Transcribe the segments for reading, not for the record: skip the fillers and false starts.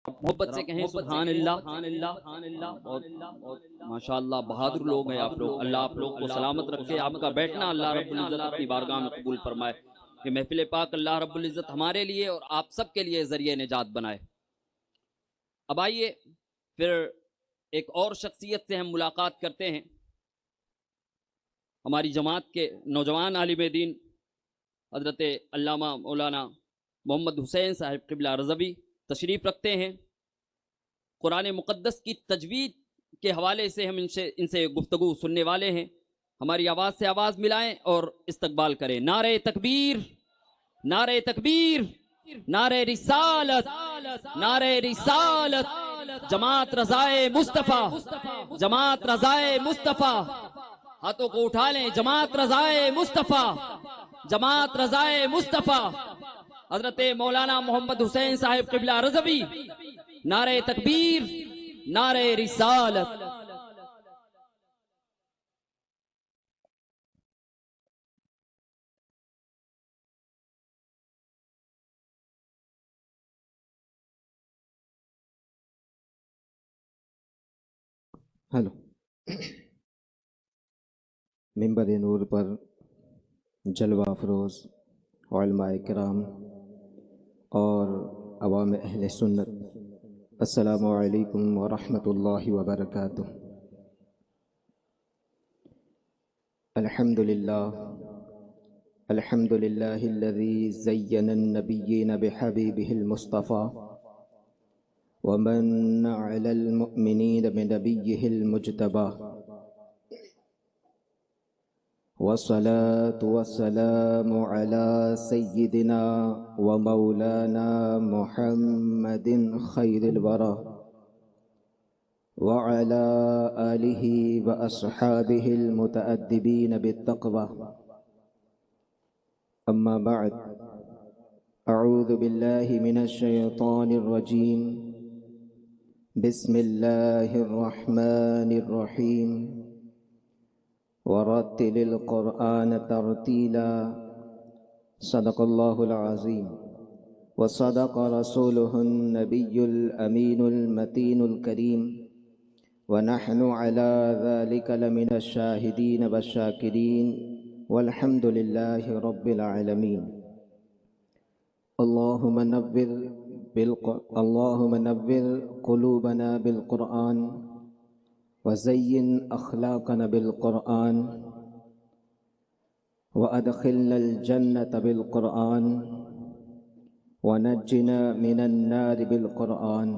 محبت سے کہیں سبحان اللہ. بہت ماشاءاللہ بہادر لوگ ہیں آپ لوگ. اللہ آپ لوگ کو سلامت رکھے. آپ کا بیٹھنا اللہ رب العزت اپنی بارگاہ میں قبول فرمائے کہ محفل پاک اللہ رب العزت ہمارے لیے اور آپ سب کے لیے ذریعہ نجات بنائے. اب آئیے پھر ایک اور شخصیت سے ہم ملاقات کرتے ہیں. ہماری جماعت کے نوجوان عالم دین حضرت علامہ مولانا محمد حسین صاحب قبلہ رضوی تشریف رکھتے ہیں. قرآن مقدس کی تجوید کے حوالے سے ہم ان سے گفتگو سننے والے ہیں. ہماری آواز سے آواز ملائیں اور استقبال کریں. نعرہ تکبیر، نعرہ تکبیر، نعرہ رسالت، نعرہ رسالت. جماعت رضائے مصطفیٰ، جماعت رضائے مصطفیٰ. ہاتھوں کو اٹھا لیں. جماعت رضائے مصطفیٰ، جماعت رضائے مصطفیٰ. حضرت مولانا محمد حسین صاحب قبلہ رضوی. نعرہ تکبیر، نعرہ رسالت. ہلو. منبر نور پر جلوہ افروز علماء کرام اور عوام اہل سنت، السلام علیکم ورحمۃ اللہ وبرکاتہ. الحمد للہ، الحمد للہ الذی زین النبیین بحبیبہ المصطفیٰ ومن علی المؤمنین بنبیہ المجتبیٰ، والصلاة والسلام على سيدنا ومولانا محمد خير الورى وعلى آله وأصحابه المتأدبين بالتقوى. أما بعد، أعوذ بالله من الشيطان الرجيم. بسم الله الرحمن الرحيم. ورتل القرآن ترتيلا. صدق الله العظيم وصدق رسوله النبي الأمين المتين الكريم، ونحن على ذلك لمن الشاهدين والشاكرين، والحمد لله رب العالمين. اللهم نور قلوبنا بالقرآن، وزين أخلاقنا بالقرآن، وأدخلنا الجنة بالقرآن، ونجنا من النار بالقرآن.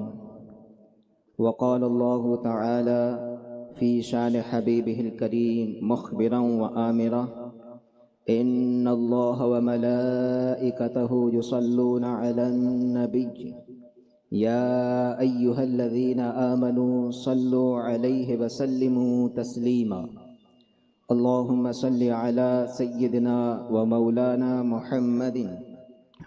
وقال الله تعالى في شان حبيبه الكريم مخبرا وآمرا: إن الله وملائكته يصلون على النبي يا أيها الذين آمنوا صلوا عليه وسلموا تسليما. اللهم صل على سيدنا ومولانا محمد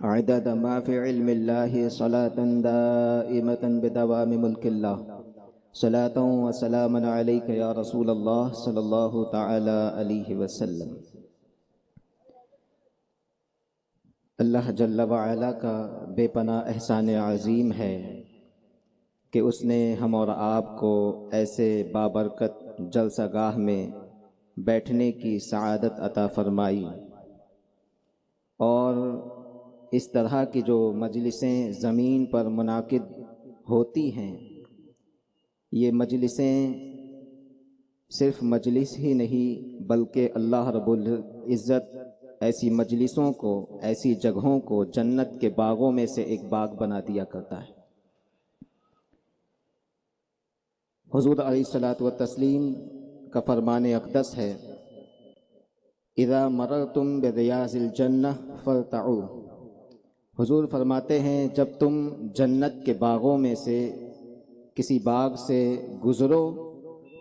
عدد ما في علم الله صلاة دائمة بدوام ملك الله. صلاة وسلاما عليك يا رسول الله صلى الله تعالى عليه وسلم. اللہ جل وعلا کا بے پناہ احسان عظیم ہے کہ اس نے ہم اور آپ کو ایسے بابرکت جلسہ گاہ میں بیٹھنے کی سعادت عطا فرمائی، اور اس طرح کی جو مجلسیں زمین پر منعقد ہوتی ہیں، یہ مجلسیں صرف مجلس ہی نہیں بلکہ اللہ رب العزت ایسی مجلسوں کو، ایسی جگہوں کو جنت کے باغوں میں سے ایک باغ بنا دیا کرتا ہے. حضور علیہ الصلاۃ والتسلیم کا فرمان اقدس ہے: اذا مررتم بریاض الجنہ فارتعوا. حضور فرماتے ہیں جب تم جنت کے باغوں میں سے کسی باغ سے گزرو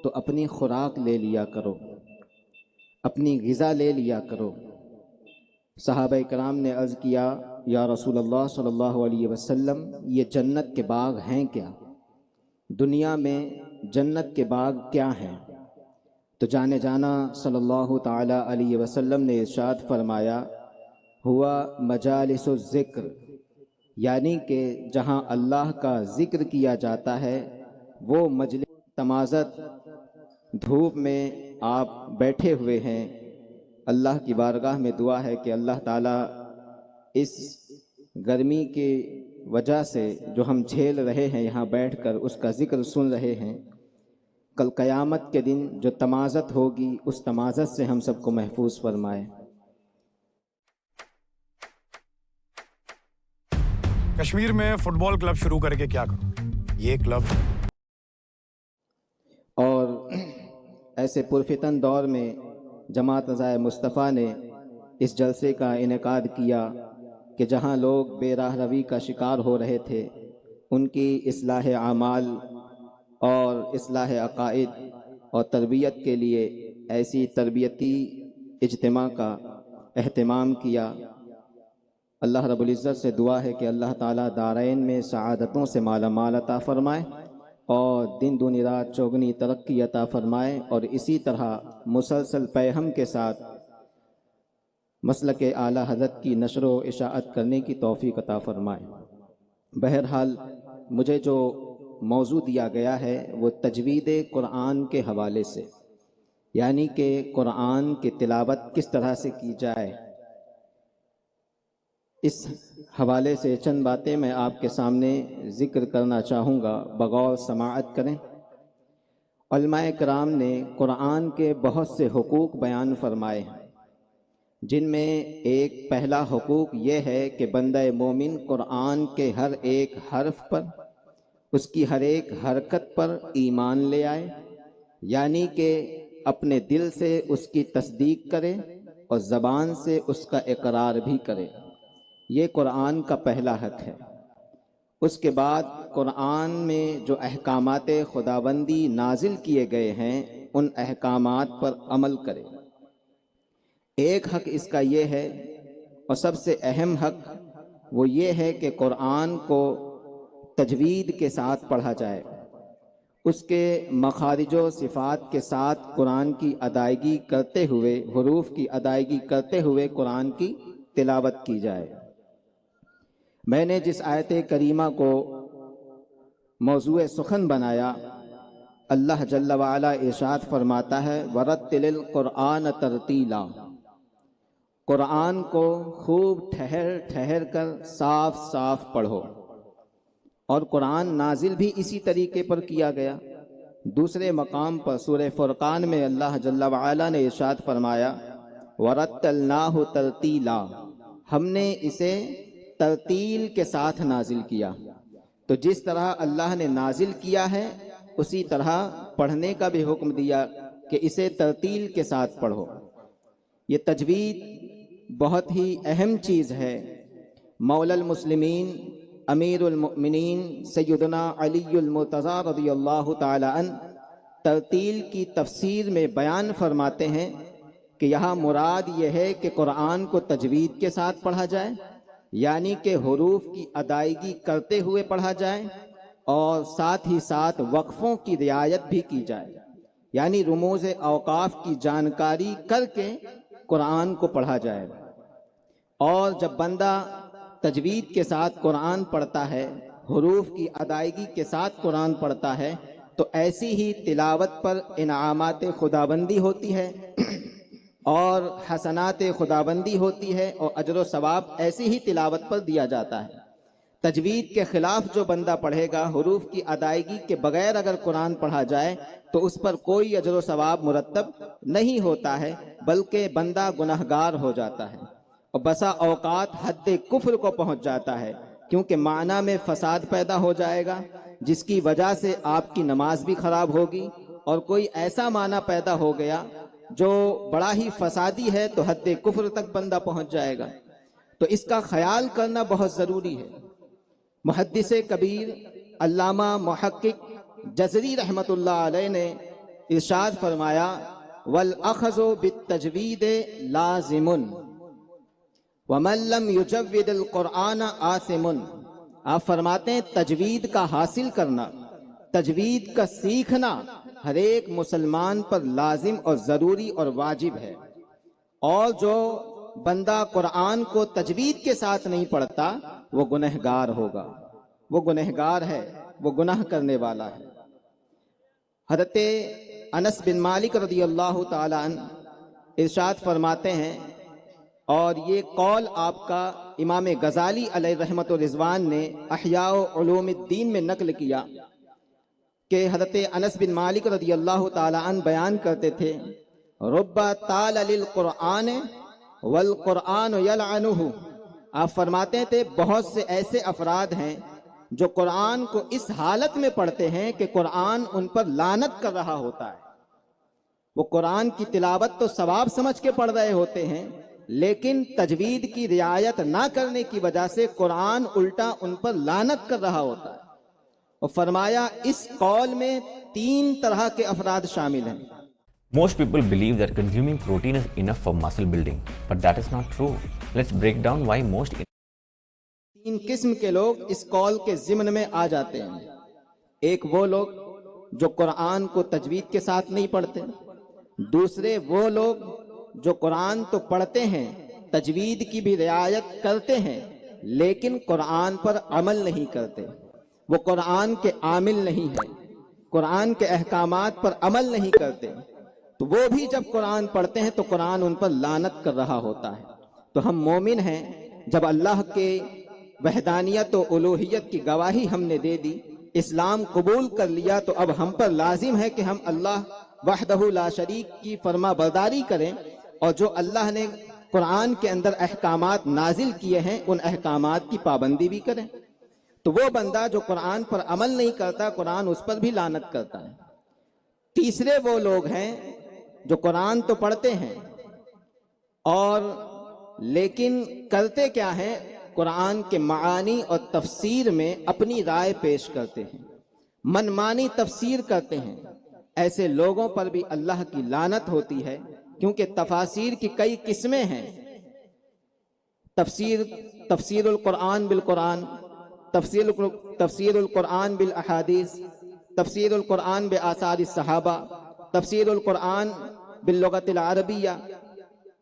تو اپنی خوراک لے لیا کرو، اپنی غذا لے لیا کرو. صحابہ کرام نے عرض کیا: یا رسول اللہ صلی اللہ علیہ وسلم، یہ جنت کے باغ ہیں کیا؟ دنیا میں جنت کے باغ کیا ہیں؟ تو جانے جانا صلی اللہ تعالی علیہ وسلم نے ارشاد فرمایا: ہوا مجالس الذکر یعنی کہ جہاں اللہ کا ذکر کیا جاتا ہے وہ مجلس تمازت دھوپ میں آپ بیٹھے ہوئے ہیں، اللہ کی بارگاہ میں دعا ہے کہ اللہ تعالیٰ اس گرمی کی وجہ سے جو ہم جھیل رہے ہیں یہاں بیٹھ کر اس کا ذکر سن رہے ہیں، کل قیامت کے دن جو تمازت ہوگی اس تمازت سے ہم سب کو محفوظ فرمائے۔ کشمیر میں فٹ بال کلب شروع کر کے کیا کروں؟ یہ کلب اور ایسے پرفتن دور میں جماعت رضائے مصطفیٰ نے اس جلسے کا انعقاد کیا کہ جہاں لوگ بے راہ روی کا شکار ہو رہے تھے ان کی اصلاح اعمال اور اصلاح عقائد اور تربیت کے لیے ایسی تربیتی اجتماع کا اہتمام کیا۔ اللہ رب العزت سے دعا ہے کہ اللہ تعالیٰ دارین میں سعادتوں سے مالا مال عطا فرمائے اور دن دنی رات چوگنی ترقی عطا فرمائے، اور اسی طرح مسلسل پیہم کے ساتھ مسلک اعلیٰ حضرت کی نشر و اشاعت کرنے کی توفیق عطا فرمائے۔ بہرحال مجھے جو موضوع دیا گیا ہے وہ تجوید قرآن کے حوالے سے، یعنی کہ قرآن کی تلاوت کس طرح سے کی جائے، اس حوالے سے چند باتیں میں آپ کے سامنے ذکر کرنا چاہوں گا، بغور سماعت کریں۔ علماء کرام نے قرآن کے بہت سے حقوق بیان فرمائے ہیں، جن میں ایک پہلا حقوق یہ ہے کہ بندہ مومن قرآن کے ہر ایک حرف پر، اس کی ہر ایک حرکت پر ایمان لے آئے، یعنی کہ اپنے دل سے اس کی تصدیق کرے اور زبان سے اس کا اقرار بھی کرے۔ یہ قرآن کا پہلا حق ہے۔ اس کے بعد قرآن میں جو احکامات خداوندی نازل کیے گئے ہیں ان احکامات پر عمل کرے۔ ایک حق اس کا یہ ہے، اور سب سے اہم حق وہ یہ ہے کہ قرآن کو تجوید کے ساتھ پڑھا جائے، اس کے مخارج و صفات کے ساتھ قرآن کی ادائیگی کرتے ہوئے، حروف کی ادائیگی کرتے ہوئے قرآن کی تلاوت کی جائے۔ میں نے جس آیت کریمہ کو موضوع سخن بنایا، اللہ جل وعلا ارشاد فرماتا ہے وَرَتِّلِ الْقُرْآنَ تَرْتِیلًا، قرآن کو خوب ٹھہر ٹھہر کر صاف صاف پڑھو۔ اور قرآن نازل بھی اسی طریقے پر کیا گیا۔ دوسرے مقام پر سورہ فرقان میں اللہ جل وعلا نے ارشاد فرمایا وَرَتَّلْنَاهُ تَرْتِیلًا، ہم نے اسے ترتیل کے ساتھ نازل کیا۔ تو جس طرح اللہ نے نازل کیا ہے اسی طرح پڑھنے کا بھی حکم دیا کہ اسے ترتیل کے ساتھ پڑھو۔ یہ تجوید بہت ہی اہم چیز ہے۔ مولا المسلمین امیر المؤمنین سیدنا علی المرتضیٰ رضی اللہ تعالی عنہ ترتیل کی تفسیر میں بیان فرماتے ہیں کہ یہاں مراد یہ ہے کہ قرآن کو تجوید کے ساتھ پڑھا جائے، یعنی کہ حروف کی ادائیگی کرتے ہوئے پڑھا جائے، اور ساتھ ہی ساتھ وقفوں کی رعایت بھی کی جائے، یعنی رموز اوقاف کی جانکاری کر کے قرآن کو پڑھا جائے۔ اور جب بندہ تجوید کے ساتھ قرآن پڑھتا ہے، حروف کی ادائیگی کے ساتھ قرآن پڑھتا ہے، تو ایسی ہی تلاوت پر انعامات خداوندی ہوتی ہے اور حسنات خداوندی ہوتی ہے، اور اجر و ثواب ایسی ہی تلاوت پر دیا جاتا ہے۔ تجوید کے خلاف جو بندہ پڑھے گا، حروف کی ادائیگی کے بغیر اگر قرآن پڑھا جائے تو اس پر کوئی اجر و ثواب مرتب نہیں ہوتا ہے، بلکہ بندہ گناہگار ہو جاتا ہے اور بسا اوقات حد کفر کو پہنچ جاتا ہے، کیونکہ معنی میں فساد پیدا ہو جائے گا جس کی وجہ سے آپ کی نماز بھی خراب ہوگی، اور کوئی ایسا معنی پیدا ہو گیا جو بڑا ہی فسادی ہے تو حد کفر تک بندہ پہنچ جائے گا۔ تو اس کا خیال کرنا بہت ضروری ہے۔ محدث کبیر علامہ محقق جزری رحمت اللہ علیہ نے ارشاد فرمایا وَالْأَخَذُ بِالتَّجْوِيدِ لَازِمٌ وَمَن لَّمْ يُجَوِّدِ الْقُرْآنَ آثِمٌ۔ آپ فرماتے ہیں تجوید کا حاصل کرنا، تجوید کا سیکھنا ہر ایک مسلمان پر لازم اور ضروری اور واجب ہے، اور جو بندہ قرآن کو تجوید کے ساتھ نہیں پڑھتا وہ گنہگار ہوگا، وہ گنہگار ہے، وہ گناہ کرنے والا ہے۔ حضرت انس بن مالک رضی اللہ تعالی عنہ ارشاد فرماتے ہیں، اور یہ قول آپ کا امام غزالی علیہ رحمت و رضوان نے احیاء علوم الدین میں نقل کیا کہ حضرت انس بن مالک رضی اللہ تعالی عنہ بیان کرتے تھے، رب طال للقرآن والقرآن یلعنہ۔ آپ فرماتے تھے بہت سے ایسے افراد ہیں جو قرآن کو اس حالت میں پڑھتے ہیں کہ قرآن ان پر لعنت کر رہا ہوتا ہے۔ وہ قرآن کی تلاوت تو ثواب سمجھ کے پڑھ رہے ہوتے ہیں، لیکن تجوید کی رعایت نہ کرنے کی وجہ سے قرآن الٹا ان پر لعنت کر رہا ہوتا ہے۔ اور فرمایا اس قول میں 3 طرح کے افراد شامل ہیں۔ Most people believe that consuming protein is enough for muscle building, but that is not true. Let's break down why most 3 قسم کے لوگ اس قول کے ضمن میں آ جاتے ہیں۔ ایک وہ لوگ جو قرآن کو تجوید کے ساتھ نہیں پڑھتے، دوسرے وہ لوگ جو قرآن تو پڑھتے ہیں، تجوید کی بھی رعایت کرتے ہیں، لیکن قرآن پر عمل نہیں کرتے، وہ قرآن کے عامل نہیں ہیں، قرآن کے احکامات پر عمل نہیں کرتے، تو وہ بھی جب قرآن پڑھتے ہیں تو قرآن ان پر لعنت کر رہا ہوتا ہے۔ تو ہم مومن ہیں، جب اللہ کے وحدانیت و الوہیت کی گواہی ہم نے دے دی، اسلام قبول کر لیا، تو اب ہم پر لازم ہے کہ ہم اللہ وحدہ لا شریک کی فرما برداری کریں، اور جو اللہ نے قرآن کے اندر احکامات نازل کیے ہیں ان احکامات کی پابندی بھی کریں۔ تو وہ بندہ جو قرآن پر عمل نہیں کرتا، قرآن اس پر بھی لعنت کرتا ہے۔ تیسرے وہ لوگ ہیں جو قرآن تو پڑھتے ہیں اور لیکن کرتے کیا ہیں، قرآن کے معانی اور تفسیر میں اپنی رائے پیش کرتے ہیں، منمانی تفسیر کرتے ہیں۔ ایسے لوگوں پر بھی اللہ کی لعنت ہوتی ہے، کیونکہ تفاسیر کی کئی قسمیں ہیں۔ تفسیر القرآن بالقرآن، تفسیر القرآن بالاحادیث، تفسیر القرآن بآثار الصحابہ، تفسیر القرآن باللغت العربیہ،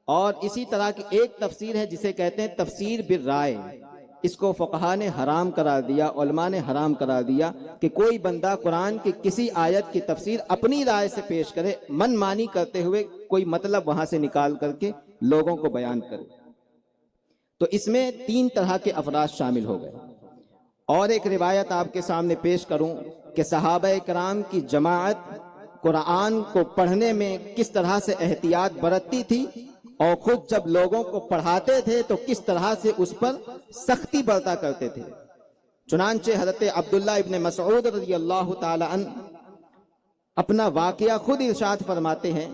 اور اسی طرح کی ایک تفسیر ہے جسے کہتے ہیں تفسیر بالرائے۔ اس کو فقہا نے حرام قرار دیا، علماء نے حرام قرار دیا کہ کوئی بندہ قرآن کی کسی آیت کی تفسیر اپنی رائے سے پیش کرے، من مانی کرتے ہوئے کوئی مطلب وہاں سے نکال کر کے لوگوں کو بیان کرے۔ تو اس میں 3 طرح کے افراد شامل ہو گئے۔ اور ایک روایت آپ کے سامنے پیش کروں کہ صحابہ کرام کی جماعت قرآن کو پڑھنے میں کس طرح سے احتیاط برتتی تھی، اور خود جب لوگوں کو پڑھاتے تھے تو کس طرح سے اس پر سختی برتا کرتے تھے۔ چنانچہ حضرت عبداللہ ابن مسعود رضی اللہ تعالی عنہ اپنا واقعہ خود ارشاد فرماتے ہیں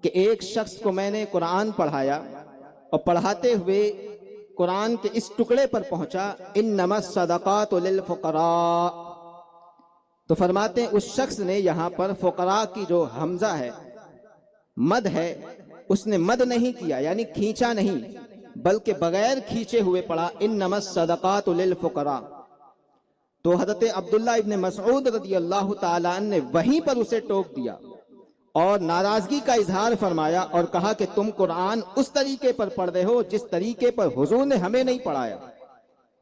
کہ ایک شخص کو میں نے قرآن پڑھایا، اور پڑھاتے ہوئے قرآن کے اس ٹکڑے پر پہنچا، انما الصدقات للفقراء، تو فرماتے ہیں اس شخص نے یہاں پر فقراء کی جو حمزہ ہے، مد ہے، اس نے مد نہیں کیا، یعنی کھینچا نہیں، بلکہ بغیر کھینچے ہوئے پڑھا انما الصدقات للفقراء۔ تو حضرت عبداللہ ابن مسعود رضی اللہ تعالیٰ عنہ نے وہیں پر اسے ٹوک دیا اور ناراضگی کا اظہار فرمایا اور کہا کہ تم قرآن اس طریقے پر پڑھ رہے ہو جس طریقے پر حضور نے ہمیں نہیں پڑھایا۔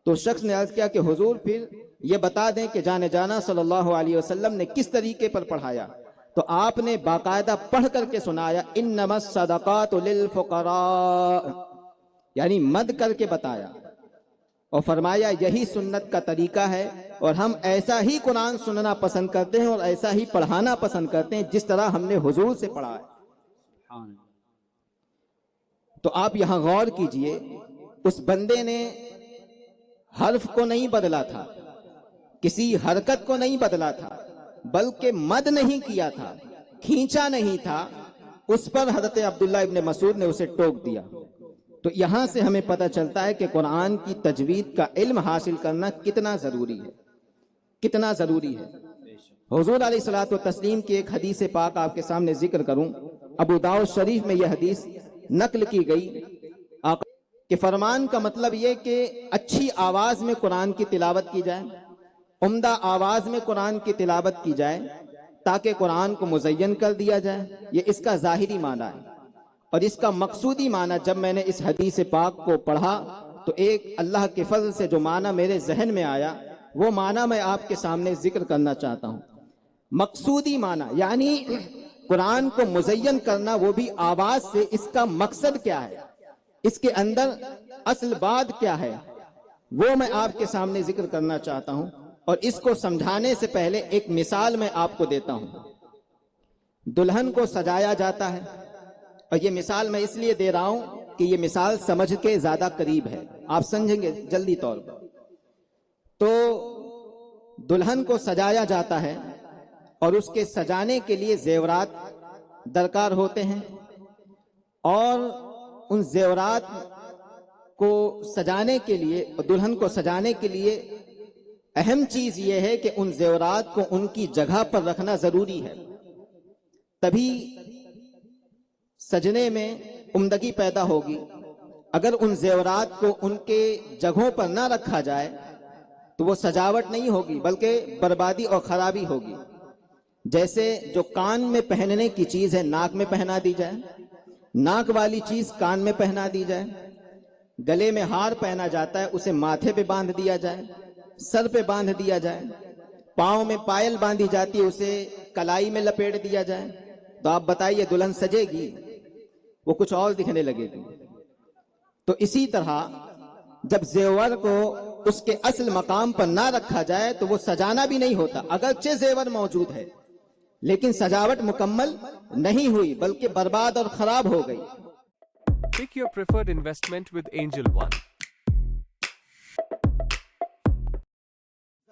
تو شخص نے عرض کیا کہ حضور پھر یہ بتا دیں کہ جانے جانا صلی اللہ علیہ وسلم نے کس طریقے پر پڑھایا؟ تو آپ نے باقاعدہ پڑھ کر کے سنایا انما الصدقات للفقراء، یعنی مد کر کے بتایا، اور فرمایا یہی سنت کا طریقہ ہے، اور ہم ایسا ہی قرآن سننا پسند کرتے ہیں اور ایسا ہی پڑھانا پسند کرتے ہیں جس طرح ہم نے حضور سے پڑھا ہے۔ تو آپ یہاں غور کیجئے، اس بندے نے حرف کو نہیں بدلا تھا، کسی حرکت کو نہیں بدلا تھا، بلکہ مد نہیں کیا تھا، کھینچا نہیں تھا، اس پر حضرت عبداللہ ابن مسعود نے اسے ٹوک دیا۔ تو یہاں سے ہمیں پتہ چلتا ہے کہ قرآن کی تجوید کا علم حاصل کرنا کتنا ضروری ہے، کتنا ضروری ہے۔ حضور علیہ الصلوۃ والتسلیم کی ایک حدیث پاک آپ کے سامنے ذکر کروں، ابو داؤد شریف میں یہ حدیث نقل کی گئی کہ فرمان کا مطلب یہ کہ اچھی آواز میں قرآن کی تلاوت کی جائے، عمدہ آواز میں قرآن کی تلاوت کی جائے تاکہ قرآن کو مزین کر دیا جائے، یہ اس کا ظاہری معنی ہے۔ اور اس کا مقصودی معنی جب میں نے اس حدیث پاک کو پڑھا تو تو ایک اللہ کے فضل سے جو معنی میرے ذہن میں آیا وہ معنی میں آپ کے سامنے ذکر کرنا چاہتا ہوں۔ مقصودی معنی یعنی قرآن کو مزین کرنا، وہ بھی آواز سے، اس کا مقصد کیا ہے، اس کے اندر اصل بات کیا ہے، وہ میں آپ کے سامنے ذکر کرنا چاہتا ہوں۔ اور اس کو سمجھانے سے پہلے ایک مثال میں آپ کو دیتا ہوں۔ دلہن کو سجایا جاتا ہے، اور یہ مثال میں اس لیے دے رہا ہوں کہ یہ مثال سمجھ کے زیادہ قریب ہے، آپ سمجھیں گے جلدی طور پر۔ تو دلہن کو سجایا جاتا ہے اور اس کے سجانے کے لیے زیورات درکار ہوتے ہیں، اور ان زیورات کو سجانے کے لیے، دلہن کو سجانے کے لیے اہم چیز یہ ہے کہ ان زیورات کو ان کی جگہ پر رکھنا ضروری ہے، تبھی سجنے میں عمدگی پیدا ہوگی۔ اگر ان زیورات کو ان کے جگہوں پر نہ رکھا جائے تو وہ سجاوٹ نہیں ہوگی بلکہ بربادی اور خرابی ہوگی۔ جیسے جو کان میں پہننے کی چیز ہے ناک میں پہنا دی جائے، ناک والی چیز کان میں پہنا دی جائے، گلے میں ہار پہنا جاتا ہے اسے ماتھے پہ باندھ دیا جائے، سر پہ باندھ دیا جائے، پاؤں میں پائل باندھی جاتی ہے اسے کلائی میں لپیٹ دیا جائے، تو آپ بتائیے دلہن سجے گی؟ وہ کچھ اور دکھنے لگے گی۔ تو اسی طرح جب زیور کو اس کے اصل مقام پر نہ رکھا جائے تو وہ سجانا بھی نہیں ہوتا، اگرچہ زیور موجود ہے لیکن سجاوٹ مکمل نہیں ہوئی بلکہ برباد اور خراب ہو گئی۔ Pick your preferred investment with Angel One.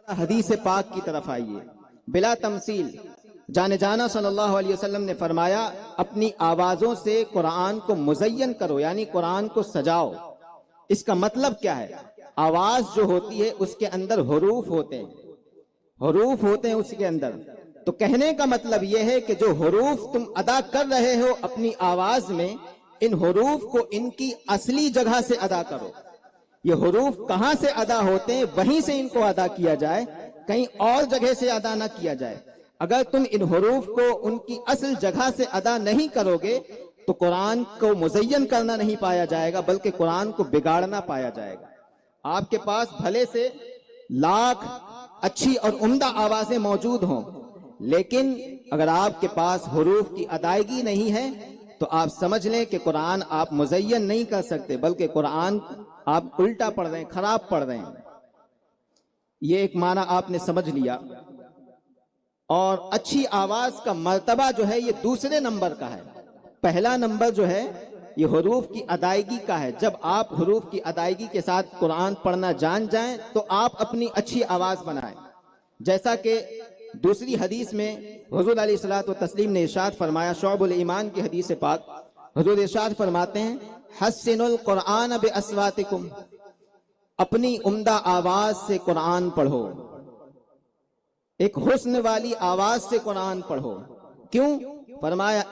حدیث پاک کی طرف آئیے۔ بلا تمثیل جانے جانا صلی اللہ علیہ وسلم نے فرمایا اپنی آوازوں سے قرآن کو مزین کرو، یعنی قرآن کو سجاؤ۔ اس کا مطلب کیا ہے؟ آواز جو ہوتی ہے اس کے اندر حروف ہوتے ہیں، حروف ہوتے ہیں اس کے اندر۔ تو کہنے کا مطلب یہ ہے کہ جو حروف تم ادا کر رہے ہو اپنی آواز میں، ان حروف کو ان کی اصلی جگہ سے ادا کرو۔ یہ حروف کہاں سے ادا ہوتے ہیں وہیں سے ان کو ادا کیا جائے، کہیں اور جگہ سے ادا نہ کیا جائے۔ اگر تم ان حروف کو ان کی اصل جگہ سے ادا نہیں کرو گے تو قرآن کو مزین کرنا نہیں پایا جائے گا بلکہ قرآن کو بگاڑنا پایا جائے گا۔ آپ کے پاس بھلے سے لاکھ اچھی اور عمدہ آوازیں موجود ہوں، لیکن اگر آپ کے پاس حروف کی ادائیگی نہیں ہے تو آپ سمجھ لیں کہ قرآن آپ مزین نہیں کر سکتے بلکہ قرآن آپ الٹا پڑھ رہے ہیں، خراب پڑھ رہے ہیں۔ یہ ایک معنی آپ نے سمجھ لیا۔ اور اچھی آواز کا مرتبہ جو ہے یہ دوسرے نمبر کا ہے۔ پہلا نمبر جو ہے یہ حروف کی ادائیگی کا ہے۔ جب آپ حروف کی ادائیگی کے ساتھ قرآن پڑھنا جان جائیں تو آپ اپنی اچھی آواز بنائیں۔ جیسا کہ دوسری حدیث میں حضور علیہ الصلوۃ والتسلیم نے ارشاد فرمایا، شعب الایمان کی حدیث پاک، حضور ارشاد فرماتے ہیں حسنوا القرآن باصواتکم، اپنی عمدہ آواز سے قرآن پڑھو، ایک حسن والی آواز سے قرآن پڑھو۔ کیوں؟ فرمایا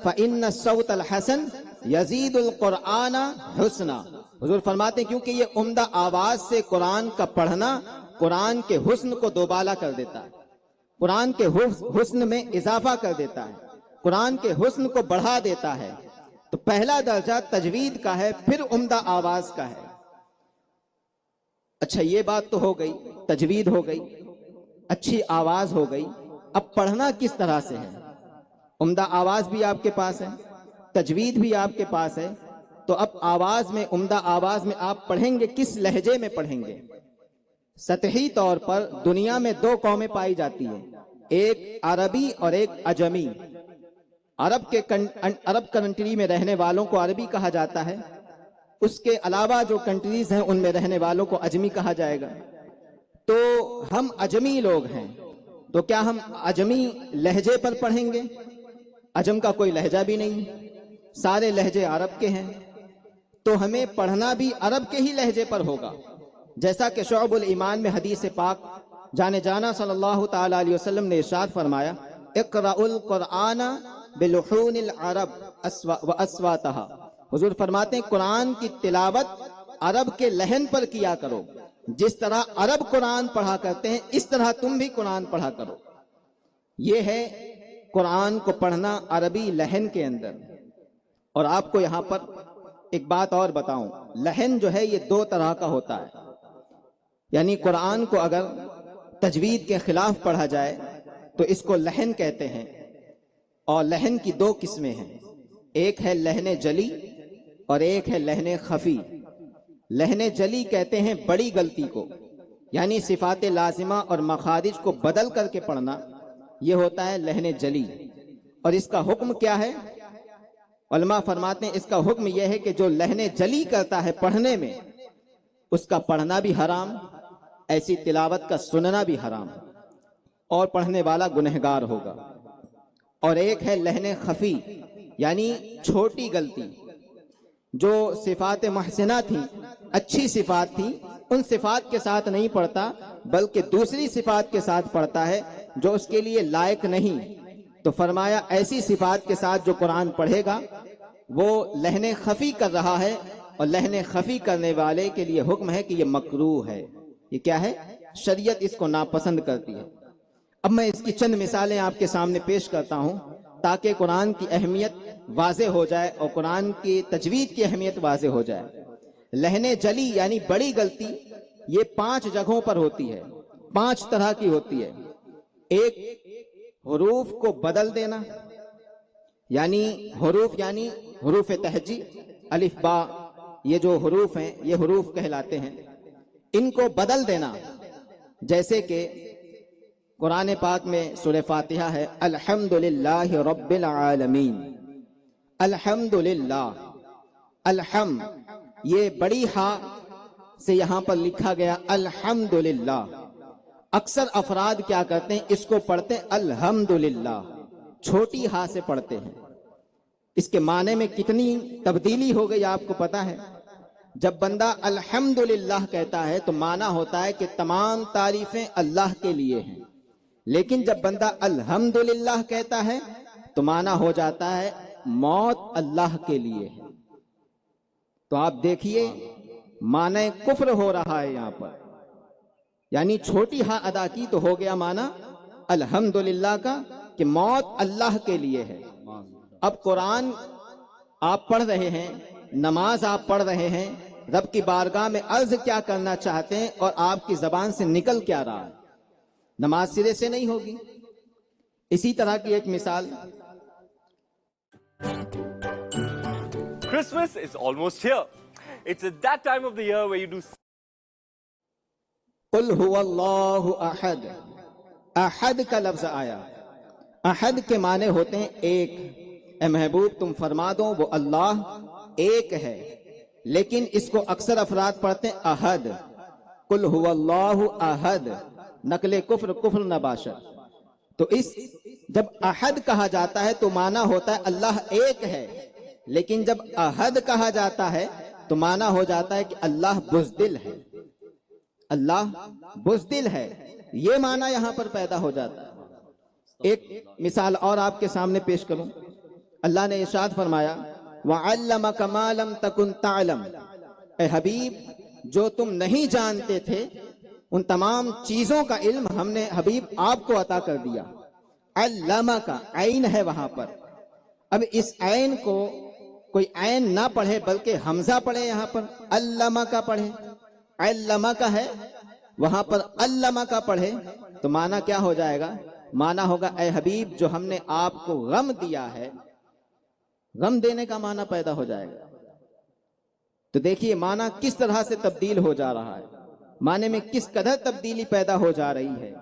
فإن الصوت الحسن یزید القرآن حسنا۔ حضور فرماتے ہیں کیونکہ یہ عمدہ آواز سے قرآن کا پڑھنا قرآن کے حسن کو دوبالا کر دیتا ہے، قرآن کے حسن میں اضافہ کر دیتا ہے، قرآن کے حسن کو بڑھا دیتا ہے۔ تو پہلا درجہ تجوید کا ہے، پھر عمدہ آواز کا ہے۔ اچھا یہ بات تو ہو گئی، تجوید ہو گئی، اچھی آواز ہو گئی۔ اب پڑھنا کس طرح سے ہے؟ عمدہ آواز بھی آپ کے پاس ہے، تجوید بھی آپ کے پاس ہے، تو اب آواز میں، عمدہ آواز میں آپ پڑھیں گے کس لہجے میں پڑھیں گے؟ سطحی طور پر دنیا میں دو قومیں پائی جاتی ہیں، ایک عربی اور ایک عجمی۔ عرب کنٹری میں رہنے والوں کو عربی کہا جاتا ہے، اس کے علاوہ جو کنٹریز ہیں ان میں رہنے والوں کو عجمی کہا جائے گا۔ تو ہم عجمی لوگ ہیں، تو کیا ہم عجمی لہجے پر پڑھیں گے؟ عجم کا کوئی لہجہ بھی نہیں، سارے لہجے عرب کے ہیں، تو ہمیں پڑھنا بھی عرب کے ہی لہجے پر ہوگا۔ جیسا کہ شعب الایمان میں حدیث پاک جانے جانا صلی اللہ تعالی علیہ وسلم نے ارشاد فرمایا، اقرأوا القرآن بلحون العرب واصواتها۔ حضور فرماتے ہیں قرآن کی تلاوت عرب کے لہن پر کیا کرو، جس طرح عرب قرآن پڑھا کرتے ہیں اس طرح تم بھی قرآن پڑھا کرو۔ یہ ہے قرآن کو پڑھنا عربی لہن کے اندر۔ اور آپ کو یہاں پر ایک بات اور بتاؤں، لحن جو ہے یہ دو طرح کا ہوتا ہے، یعنی قرآن کو اگر تجوید کے خلاف پڑھا جائے تو اس کو لحن کہتے ہیں، اور لحن کی دو قسمیں ہیں، ایک ہے لحن جلی اور ایک ہے لحن خفی۔ لحن جلی کہتے ہیں بڑی غلطی کو، یعنی صفات لازمہ اور مخارج کو بدل کر کے پڑھنا، یہ ہوتا ہے لحن جلی۔ اور اس کا حکم کیا ہے؟ علماء فرماتے ہیں اس کا حکم یہ ہے کہ جو لحن جلی کرتا ہے پڑھنے میں، اس کا پڑھنا بھی حرام، ایسی تلاوت کا سننا بھی حرام، اور پڑھنے والا گنہگار ہوگا۔ اور ایک ہے لحن خفی، یعنی چھوٹی غلطی، جو صفات محسنہ تھیں، اچھی صفات تھیں، ان صفات کے ساتھ نہیں پڑھتا بلکہ دوسری صفات کے ساتھ پڑھتا ہے جو اس کے لیے لائق نہیں، تو فرمایا ایسی صفات کے ساتھ جو قرآن پڑھے گا وہ لحن خفی کر رہا ہے، اور لحن خفی کرنے والے کے لیے حکم ہے کہ یہ مکروہ ہے۔ یہ کیا ہے؟ شریعت اس کو ناپسند کرتی ہے۔ اب میں اس کی چند مثالیں آپ کے سامنے پیش کرتا ہوں تاکہ قرآن کی اہمیت واضح ہو جائے اور قرآن کی تجوید کی اہمیت واضح ہو جائے۔ لحن جلی یعنی بڑی غلطی یہ 5 جگہوں پر ہوتی ہے، 5 طرح کی ہوتی ہے۔ ایک، حروف کو بدل دینا، یعنی حروف تہجی، الف با، یہ جو حروف ہیں یہ حروف کہلاتے ہیں، ان کو بدل دینا، جیسے کہ قرآن پاک میں سورہ فاتحہ ہے الحمدللہ رب العالمین، الحمدللہ، الحم یہ بڑی ہا سے یہاں پر لکھا گیا الحمدللہ۔ اکثر افراد کیا کرتے ہیں، اس کو پڑھتے ہیں الحمدللہ، چھوٹی ہا سے پڑھتے ہیں۔ اس کے معنی میں کتنی تبدیلی ہو گئی آپ کو پتا ہے؟ جب بندہ الحمدللہ کہتا ہے تو معنی ہوتا ہے کہ تمام تعریفیں اللہ کے لیے ہیں، لیکن جب بندہ الحمدللہ کہتا ہے تو معنی ہو جاتا ہے موت اللہ کے لیے ہے۔ تو آپ دیکھیے معنی کفر ہو رہا ہے یہاں پر، یعنی چھوٹی ہاں ادا کی تو ہو گیا معنی الحمدللہ کا کہ موت اللہ کے لیے ہے۔ اب قرآن آپ پڑھ رہے ہیں، نماز آپ پڑھ رہے ہیں، رب کی بارگاہ میں عرض کیا کرنا چاہتے ہیں اور آپ کی زبان سے نکل کیا رہا ہے، نماز سرے سے نہیں ہوگی۔ اسی طرح کی ایک مثال، Christmas is almost here. It's at that time of the year where you do قل هو اللہ احد، احد کا لفظ آیا، احد کے معنی ہوتے ہیں ایک۔ اے محبوب تم فرما دو وہ اللہ ایک ہے، لیکن اس کو اکثر افراد پڑھتے ہیں احد۔ قل هو اللہ احد، نقل کفر کفر نباشد۔ تو اس جب احد کہا جاتا ہے تو معنی ہوتا ہے اللہ ایک ہے، لیکن جب احد کہا جاتا ہے تو معنی ہو جاتا ہے کہ اللہ بزدل ہے، اللہ بزدل ہے، یہ معنی یہاں پر پیدا ہو جاتا ہے۔ ایک مثال اور آپ کے سامنے پیش کروں، اللہ نے ارشاد فرمایا وَعَلَّمَكَ مَا لَمْ تَكُنْ تَعْلَمْ، اے حبیب جو تم نہیں جانتے تھے ان تمام چیزوں کا علم ہم نے حبیب آپ کو عطا کر دیا۔ علمک عین ہے وہاں پر، اب اس عین کو کوئی عین نہ پڑھے بلکہ حمزہ پڑھے، یہاں پر علمک پڑھے، علمک ہے وہاں پر علمک پڑھے تو معنی کیا ہو جائے گا؟ معنی ہوگا اے حبیب جو ہم نے آپ کو غم دیا ہے، غم دینے کا معنی پیدا ہو جائے گا۔ تو دیکھیے معنی کس طرح سے تبدیل ہو جا رہا ہے، معنی میں کس قدر تبدیلی پیدا ہو جا رہی ہے۔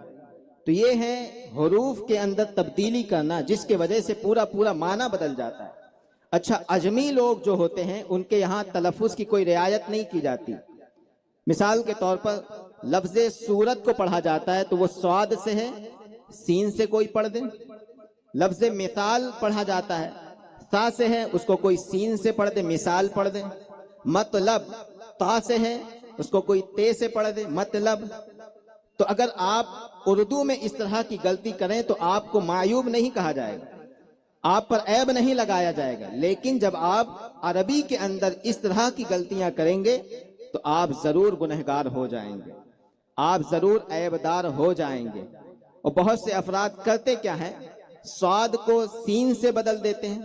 تو یہ ہے حروف کے اندر تبدیلی کرنا، جس کی وجہ سے پورا معنی بدل جاتا ہے۔ اچھا، عجمی لوگ جو ہوتے ہیں ان کے یہاں تلفظ کی کوئی رعایت نہیں کی جاتی۔ مثال کے طور پر لفظ سورت کو پڑھا جاتا ہے تو وہ سواد سے ہے، سین سے کوئی پڑھ دے۔ لفظ مثال پڑھا جاتا ہے، تا سے ہے، اس کو کوئی سین سے پڑھ دے، مثال پڑھ دے۔ مطلب تا سے ہے، اس کو کوئی تے سے پڑھ دے، مطلب۔ تو اگر آپ اردو میں اس طرح کی غلطی کریں تو آپ کو معیوب نہیں کہا جائے گا، آپ پر عیب نہیں لگایا جائے گا، لیکن جب آپ عربی کے اندر اس طرح کی غلطیاں کریں گے تو آپ ضرور گنہگار ہو جائیں گے، آپ ضرور عیبدار ہو جائیں گے۔ اور بہت سے افراد کرتے کیا ہیں، صاد کو سین سے بدل دیتے ہیں،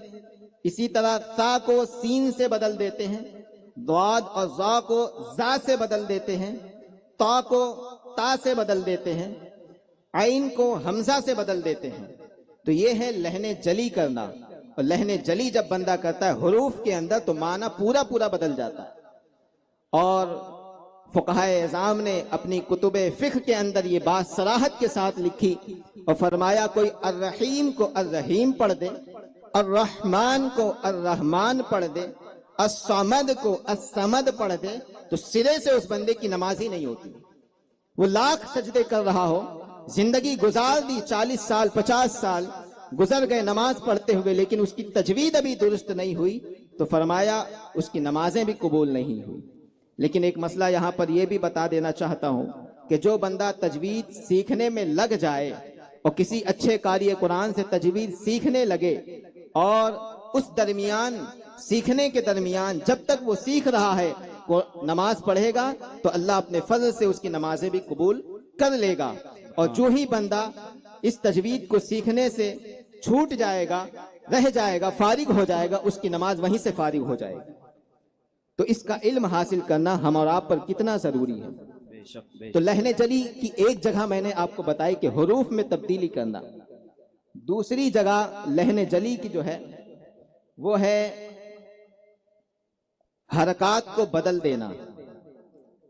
اسی طرح تا کو سین سے بدل دیتے ہیں، ضاد اور ظا کو زا سے بدل دیتے ہیں، تا کو تا سے بدل دیتے ہیں، عین کو حمزہ سے بدل دیتے ہیں. تو یہ ہے لحن جلی کرنا. اور لحن جلی جب بندہ کرتا ہے حروف کے اندر تو معنی پورا پورا بدل جاتا ہے. اور فقہائے اعظام نے اپنی کتب فقہ کے اندر یہ بات صراحت کے ساتھ لکھی اور فرمایا کوئی الرحیم کو الرحیم پڑھ دے، الرحمن کو الرحمن پڑھ دے، الصمد کو الصمد پڑھ دے تو سرے سے اس بندے کی نماز ہی نہیں ہوتی. وہ لاکھ سجدے کر رہا ہو، زندگی گزار دی، 40 سال 50 سال گزر گئے نماز پڑھتے ہوئے، لیکن اس کی تجوید ابھی درست نہیں ہوئی تو فرمایا اس کی نمازیں بھی قبول نہیں ہوئی. لیکن ایک مسئلہ یہاں پر یہ بھی بتا دینا چاہتا ہوں کہ جو بندہ تجوید سیکھنے میں لگ جائے اور کسی اچھے قاری قرآن سے تجوید سیکھنے لگے اور اس درمیان سیکھنے کے درمیان جب تک وہ سیکھ رہا ہے وہ نماز پڑھے گا تو اللہ اپنے فضل سے اس کی نمازیں بھی قبول کر لے گا. اور جو ہی بندہ اس تجوید کو سیکھنے سے چھوٹ جائے گا، رہ جائے گا، فارغ ہو جائے گا، اس کی نماز وہیں سے فارغ ہو جائے گی. تو اس کا علم حاصل کرنا ہم اور آپ پر کتنا ضروری ہے. تو لحن جلی کی ایک جگہ میں نے آپ کو بتائی کہ حروف میں تبدیلی کرنا. دوسری جگہ لحن جلی کی جو ہے وہ ہے حرکات کو بدل دینا.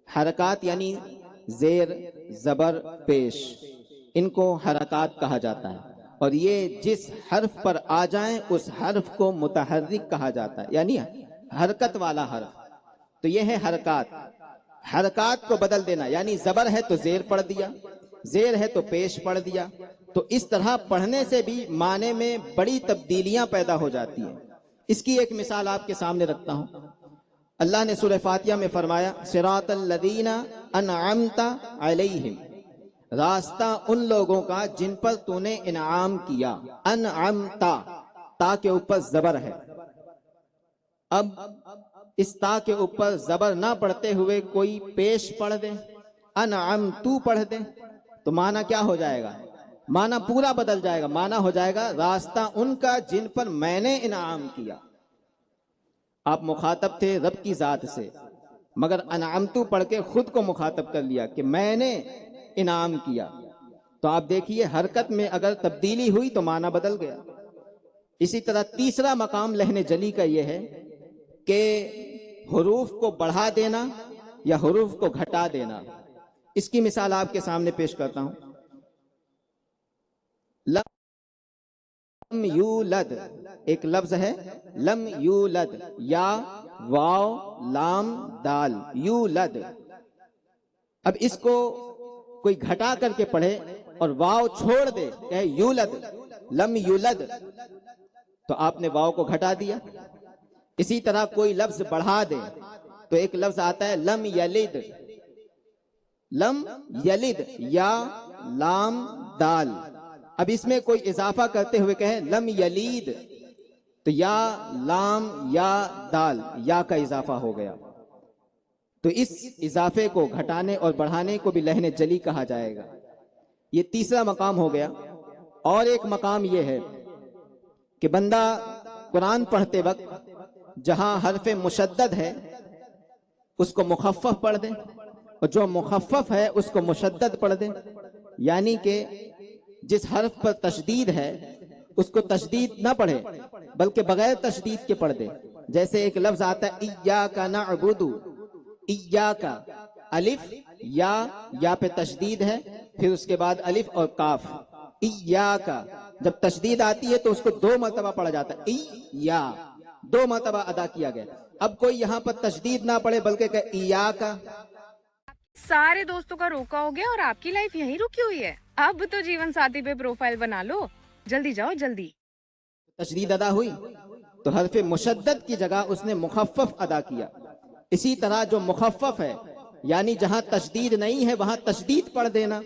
حرکات یعنی زیر، زبر، پیش، ان کو حرکات کہا جاتا ہے. اور یہ جس حرف پر آ جائیں اس حرف کو متحرک کہا جاتا ہے، یعنی حرکت والا حرف. تو یہ ہے حرکات. حرکات کو بدل دینا یعنی زبر ہے تو زیر پڑھ دیا، زیر ہے تو پیش پڑھ دیا. تو اس طرح پڑھنے سے بھی معنی میں بڑی تبدیلیاں پیدا ہو جاتی ہیں. اس کی ایک مثال آپ کے سامنے رکھتا ہوں. اللہ نے سورہ فاتحہ میں فرمایا صراط الذین انعمت علیہم، راستہ ان لوگوں کا جن پر تو نے انعام کیا. انعمت، تا کے اوپر زبر ہے. اب اس تا کے اوپر زبر نہ پڑھتے ہوئے کوئی پیش پڑھ دے، انعمتو پڑھ دے تو معنی کیا ہو جائے گا؟ معنی پورا بدل جائے گا. معنی ہو جائے گا راستہ ان کا جن پر میں نے انعام کیا. آپ مخاطب تھے رب کی ذات سے، مگر انعمتو پڑھ کے خود کو مخاطب کر لیا کہ میں نے انعام کیا. تو آپ دیکھیے حرکت میں اگر تبدیلی ہوئی تو معنی بدل گیا. اسی طرح تیسرا مقام لحن جلی کا یہ ہے کہ حروف کو بڑھا دینا یا حروف کو گھٹا دینا. اس کی مثال آپ کے سامنے پیش کرتا ہوں. لم یولد ایک لفظ ہے، لم یولد، یا واو لام دال، یولد. اب اس کو کوئی گھٹا کر کے پڑھے اور واو چھوڑ دے کہ یولد، لم یولد، تو آپ نے واو کو گھٹا دیا. اسی طرح کوئی لفظ بڑھا دے تو ایک لفظ آتا ہے لم یلد، لم یلد، یا لام دال. اب اس میں کوئی اضافہ کرتے ہوئے کہے لم یلید تو یا لام یا دال، یا کا اضافہ ہو گیا. تو اس اضافے کو گھٹانے اور بڑھانے کو بھی لحن جلی کہا جائے گا. یہ تیسرا مقام ہو گیا. اور ایک مقام یہ ہے کہ بندہ قرآن پڑھتے وقت جہاں حرف مشدد ہے اس کو مخفف پڑھ دے اور جو مخفف ہے اس کو مشدد پڑھ دے. یعنی کہ جس حرف پر تشدید ہے اس کو تشدید نہ پڑھے بلکہ بغیر تشدید کے پڑھ دے. جیسے ایک لفظ آتا ہے ایاک نعبد، ایاک، الف یا پہ تشدید ہے، پھر اس کے بعد الف اور کاف. ایاک جب تشدید آتی ہے تو اس کو 2 مرتبہ پڑھا جاتا ہے، یا 2 مرتبہ ادا کیا گیا. اب کوئی یہاں پر تشدید نہ پڑھے بلکہ کہ ایاک. سارے دوستوں کا روکا ہو گیا اور آپ کی لائف یہیں رکی ہوئی ہے. اب تو جیون ساتھی پہ پروفائل بنا لو، جلدی جاؤ جلدی. تشدید ادا ہوئی تو حرف مشدد کی جگہ اس نے مخفف ادا کیا. اسی طرح جو مخفف ہے یعنی جہاں تشدید نہیں ہے وہاں تشدید پڑھ دینا.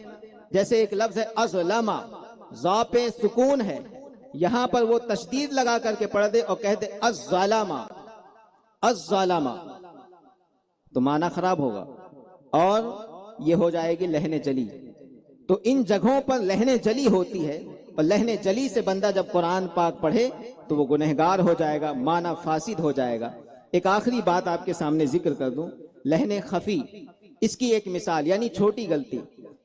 جیسے ایک لفظ ہے اظلم، ذا پہ سکون ہے، یہاں پر وہ تشدید لگا کر کے پڑھ دے اور کہہ دے الظالم، الظالم، تو معنی خراب ہوگا اور یہ ہو جائے گی لحن جلی. تو ان جگہوں پر لحن جلی ہوتی ہے اور لحن جلی سے بندہ جب قرآن پاک پڑھے تو وہ گنہگار ہو جائے گا، معنی فاسد ہو جائے گا. ایک آخری بات آپ کے سامنے ذکر کر دوں، لہن خفی، اس کی ایک مثال یعنی چھوٹی غلطی،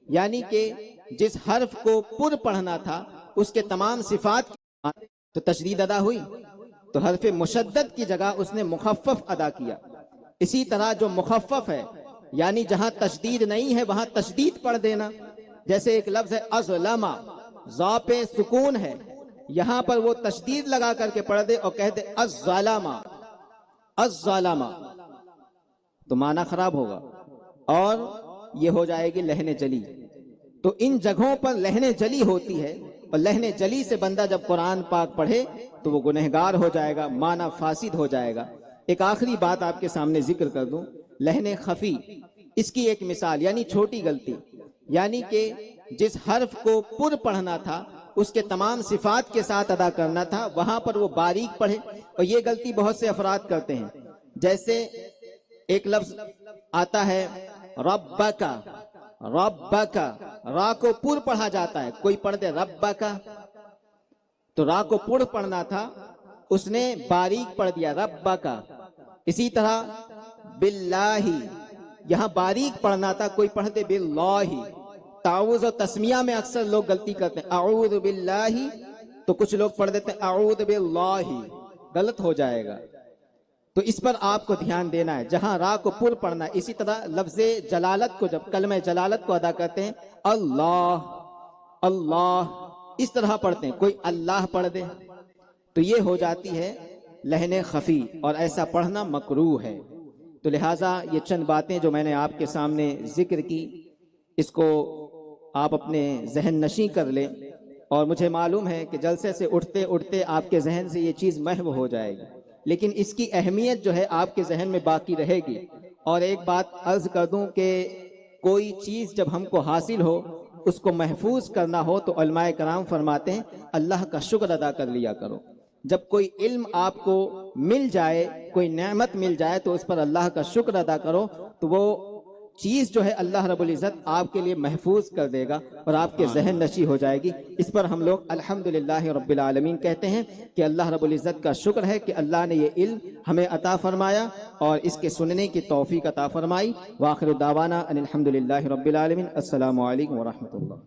یعنی کہ جس حرف کو پر پڑھنا تھا اس کے تمام صفات تو تشدید ادا ہوئی، تو حرف مشدد کی جگہ اس نے مخفف ادا کیا۔ اسی طرح جو مخفف ہے یعنی جہاں تشدید نہیں ہے وہاں تشدید پڑھ دینا، جیسے ایک لفظ ہے ازلما، ذا پہ سکون ہے، یہاں پر وہ تشدید لگا کر کے پڑھ دے اور کہہ دے الظالما، الظالما، تو معنی خراب ہوگا اور یہ ہو جائے گی لہن جلی۔ تو ان جگہوں پر لہن جلی ہوتی ہے، اور لہن جلی سے بندہ جب قرآن پاک پڑھے تو وہ گنہگار ہو جائے گا، معنی فاسد ہو جائے گا۔ ایک آخری بات آپ کے سامنے ذکر کر دوں، لہن خفی، اس کی ایک مثال یعنی چھوٹی غلطی، یعنی کہ جس حرف کو پر پڑھنا تھا اس کے تمام صفات کے ساتھ ادا کرنا تھا، وہاں پر وہ باریک پڑھے، اور یہ غلطی بہت سے افراد کرتے ہیں۔ جیسے ایک لفظ آتا ہے ربکا، ربکا، را کو پر پڑھا جاتا ہے، کوئی پڑھ دے ربکا، تو را کو پر پڑھنا تھا اس نے باریک پڑھ دیا ربکا۔ اسی طرح باللہ، یہاں باریک پڑھنا تھا، کوئی پڑھ دے باللہ۔ تعوذ و تسمیہ میں اکثر لوگ غلطی کرتے ہیں، اعوذ باللہ، تو کچھ لوگ پڑھ دیتے ہیں اعوذ باللہ، غلط ہو جائے گا۔ تو اس پر آپ کو دھیان دینا ہے، جہاں را کو پر پڑھنا ہے۔ اسی طرح لفظ جلالت کو، جب کلمہ جلالت کو ادا کرتے ہیں اللہ، اللہ، اس طرح پڑھتے ہیں، کوئی اللہ پڑھ دے تو یہ ہو جاتی ہے لہن خفی، اور ایسا پڑھنا مکروہ ہے۔ تو لہٰذا یہ چند باتیں جو میں نے آپ کے سامنے ذکر کی، اس کو آپ اپنے ذہن نشیں کر لیں، اور مجھے معلوم ہے کہ جلسے سے اٹھتے اٹھتے آپ کے ذہن سے یہ چیز محو ہو جائے گی، لیکن اس کی اہمیت جو ہے آپ کے ذہن میں باقی رہے گی۔ اور ایک بات عرض کر دوں کہ کوئی چیز جب ہم کو حاصل ہو، اس کو محفوظ کرنا ہو، تو علماء کرام فرماتے ہیں اللہ کا شکر ادا کر لیا کرو۔ جب کوئی علم آپ کو مل جائے، کوئی نعمت مل جائے، تو اس پر اللہ کا شکر ادا کرو، تو وہ چیز جو ہے اللہ رب العزت آپ کے لیے محفوظ کر دے گا اور آپ کے ذہن نشی ہو جائے گی۔ اس پر ہم لوگ الحمدللہ رب العالمین کہتے ہیں کہ اللہ رب العزت کا شکر ہے کہ اللہ نے یہ علم ہمیں عطا فرمایا اور اس کے سننے کی توفیق عطا فرمائی۔ وآخر دعوانا ان الحمدللہ رب العالمین۔ السلام علیکم ورحمۃ اللہ۔